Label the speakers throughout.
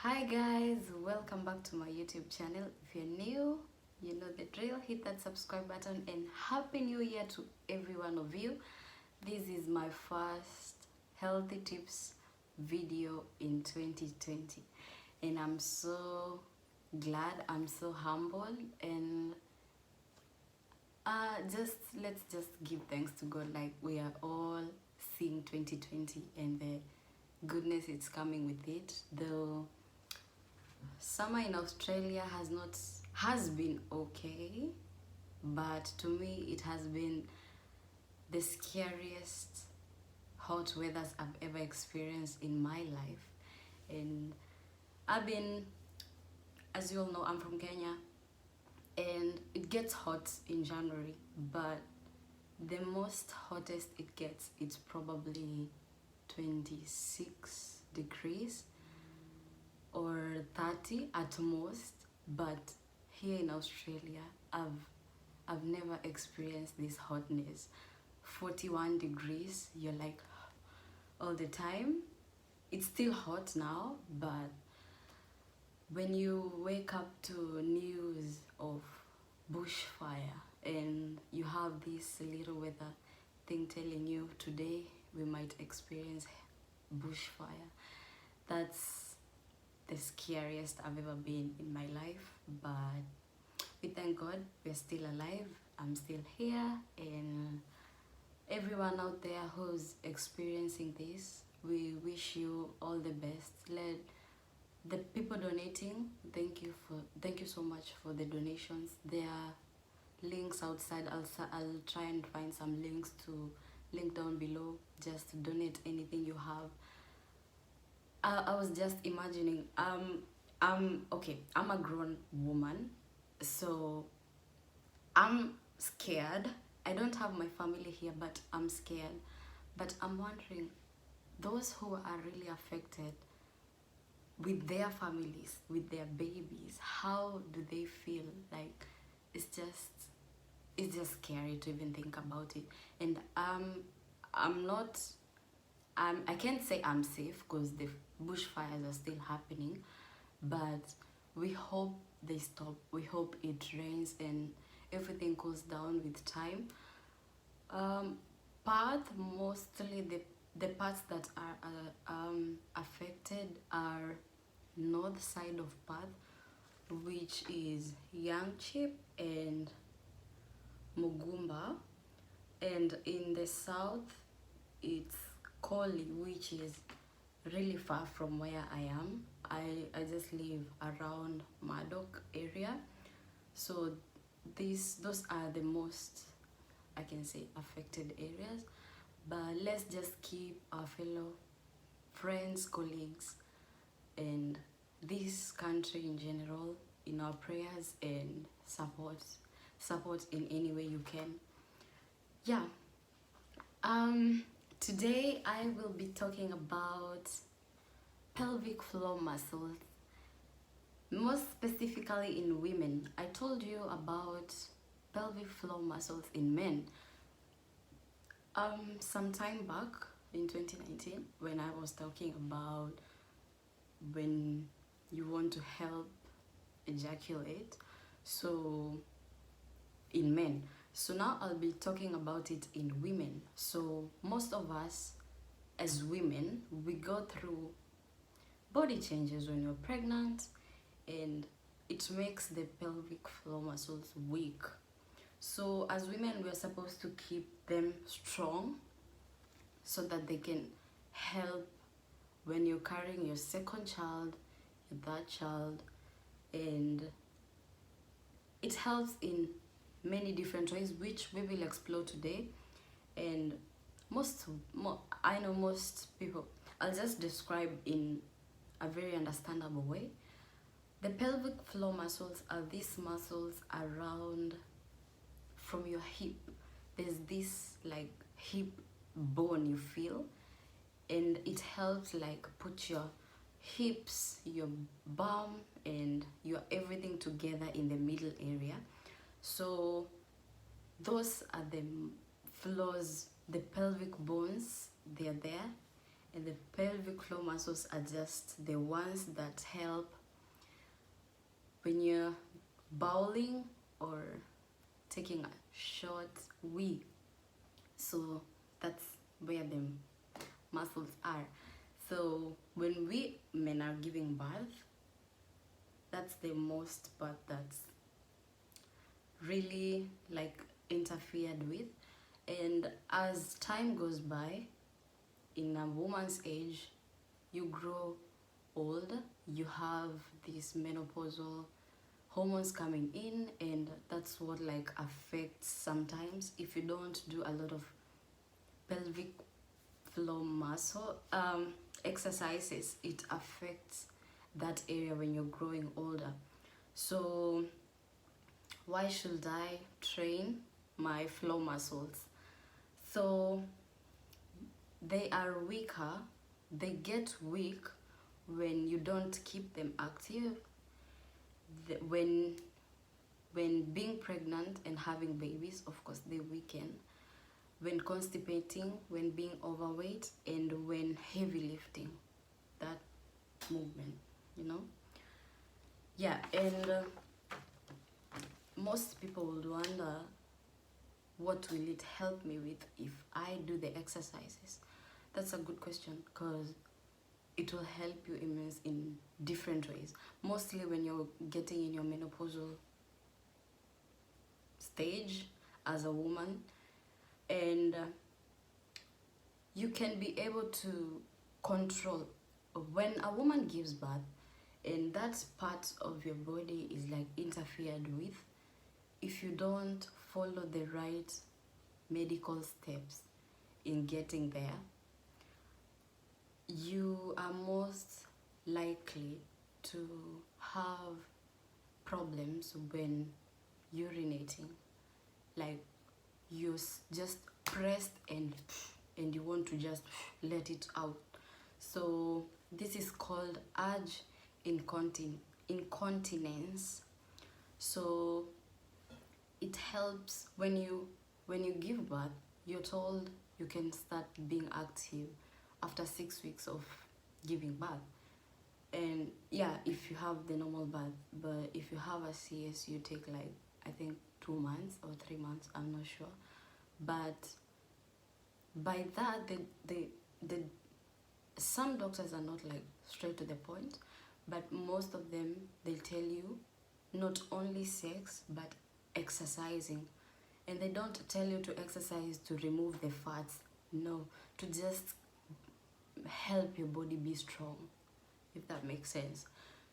Speaker 1: Hi guys, welcome back to my YouTube channel. If you're new, you know the drill. Hit that subscribe button and happy new year to every one of you. This is my first healthy tips video in 2020 and I'm so glad, I'm so humbled, and let's just give thanks to God. Like, we are all seeing 2020 and the goodness it's coming with it. Though summer in Australia has been okay, but to me it has been the scariest hot weathers I've ever experienced in my life. And as you all know, I'm from Kenya and it gets hot in January, but the most hottest it gets, it's probably 26 degrees or 30 at most. But here in Australia, I've never experienced this hotness. 41 degrees, you're like all the time. It's still hot now, but when you wake up to news of bushfire and you have this little weather thing telling you today we might experience bushfire, that's the scariest I've ever been in my life. But we thank God we're still alive. I'm still here, and everyone out there who's experiencing this, we wish you all the best. Let the people donating, thank you so much for the donations. There are links outside. I'll try and find some links to link down below. Just donate anything you have. I was just imagining, okay, I'm a grown woman, so I'm scared. I don't have my family here, but I'm scared. But I'm wondering, those who are really affected with their families, with their babies, how do they feel? Like, it's just scary to even think about it. And I can't say I'm safe because the bushfires are still happening, but we hope they stop. We hope it rains and everything goes down with time. Perth, mostly the parts that are affected are north side of Perth, which is Yangchip and Mugumba, and in the south it's Collie, which is really far from where I am. I just live around Murdoch area, so those are the most, I can say, affected areas. But let's just keep our fellow friends, colleagues, and this country in general in our prayers and support in any way you can. Yeah. Today I will be talking about pelvic floor muscles, most specifically in women. I told you about pelvic floor muscles in men some time back in 2019, when I was talking about when you want to help ejaculate, so in men. So now I'll be talking about it in women. So most of us as women, we go through body changes when you're pregnant, and it makes the pelvic floor muscles weak. So as women, we're supposed to keep them strong so that they can help when you're carrying your second child, your third child, and it helps in many different ways, which we will explore today. And I know most people, I'll just describe in a very understandable way. The pelvic floor muscles are these muscles around from your hip. There's this like hip bone you feel, and it helps like put your hips, your bum, and your everything together in the middle area. So those are the floors, the pelvic bones, they're there, And the pelvic floor muscles are just the ones that help when you're bowling or taking a short wee. So that's where the muscles are. So when we men are giving birth, that's the most part that's really like interfered with. And as time goes by, in a woman's age, you grow old, you have these menopausal hormones coming in, and that's what like affects sometimes if you don't do a lot of pelvic floor muscle exercises. It affects that area when you're growing older. So why should I train my floor muscles? So they are weaker, they get weak when you don't keep them active. When being pregnant and having babies, of course they weaken. When constipating, when being overweight, and when heavy lifting, that movement, you know. Yeah. And most people would wonder, what will it help me with if I do the exercises? That's a good question, because it will help you immense in different ways. Mostly when you're getting in your menopausal stage as a woman, and you can be able to control when a woman gives birth and that part of your body is like interfered with. If you don't follow the right medical steps in getting there, you are most likely to have problems when urinating. Like you're just pressed and you want to just let it out. So this is called urge incontinence. So it helps when you give birth. You're told you can start being active after 6 weeks of giving birth. And yeah, if you have the normal birth, but if you have a CS, you take like, I think 2 months or 3 months, I'm not sure. But by that, the some doctors are not like straight to the point, but most of them, they'll tell you not only sex but exercising. And they don't tell you to exercise to remove the fats, no, to just help your body be strong, if that makes sense.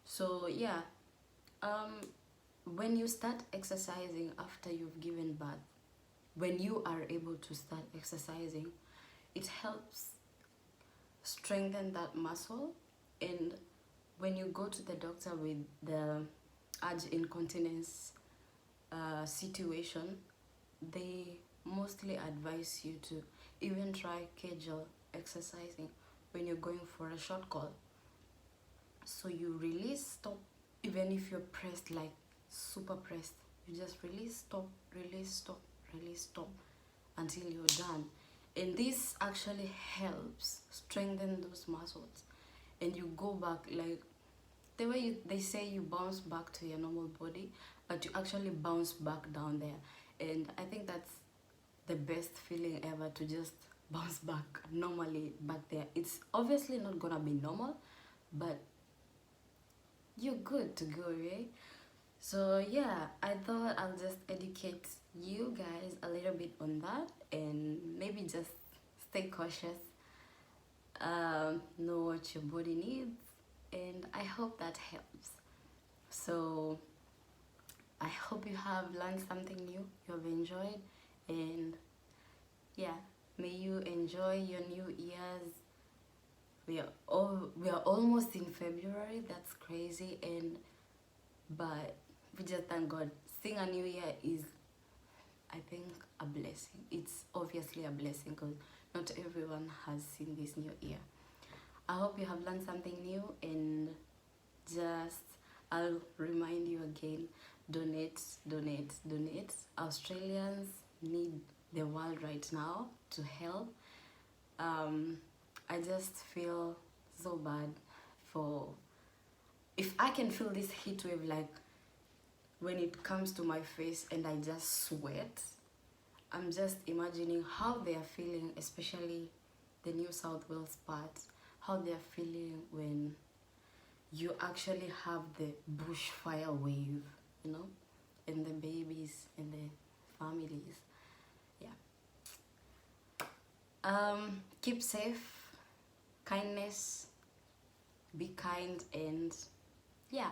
Speaker 1: So yeah, when you start exercising after you've given birth, when you are able to start exercising, it helps strengthen that muscle. And when you go to the doctor with the urge incontinence situation, they mostly advise you to even try casual exercising when you're going for a short call. So you release, stop, even if you're pressed, like super pressed, you just release, stop, release, stop, release, stop until you're done. And this actually helps strengthen those muscles, and you go back like the way they say you bounce back to your normal body, but you actually bounce back down there. And I think that's the best feeling ever, to just bounce back normally back there. It's obviously not gonna be normal, but you're good to go, right? So yeah, I thought I'll just educate you guys a little bit on that, and maybe just stay cautious, know what your body needs, and I hope that helps. So I hope you have learned something new, you have enjoyed, and yeah, may you enjoy your new years. We are almost in February. That's crazy. But we just thank God. Seeing a new year is, I think, a blessing. It's obviously a blessing because not everyone has seen this new year. I hope you have learned something new, and I'll remind you again, donate. Australians need the world right now to help. I just feel so bad for, if I can feel this heat wave, like when it comes to my face and I just sweat, I'm just imagining how they are feeling, especially the New South Wales part, how they are feeling when you actually have the bushfire wave, you know, and the babies and the families. Yeah. Keep safe, kindness, be kind, and yeah,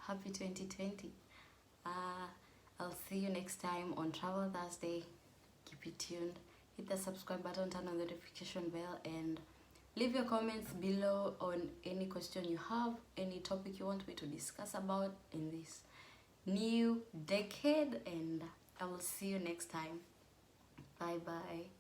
Speaker 1: happy 2020. I'll see you next time on Travel Thursday. Keep it tuned, hit the subscribe button, turn on the notification bell, and leave your comments below on any question you have, any topic you want me to discuss about in this new decade, and I will see you next time. Bye bye.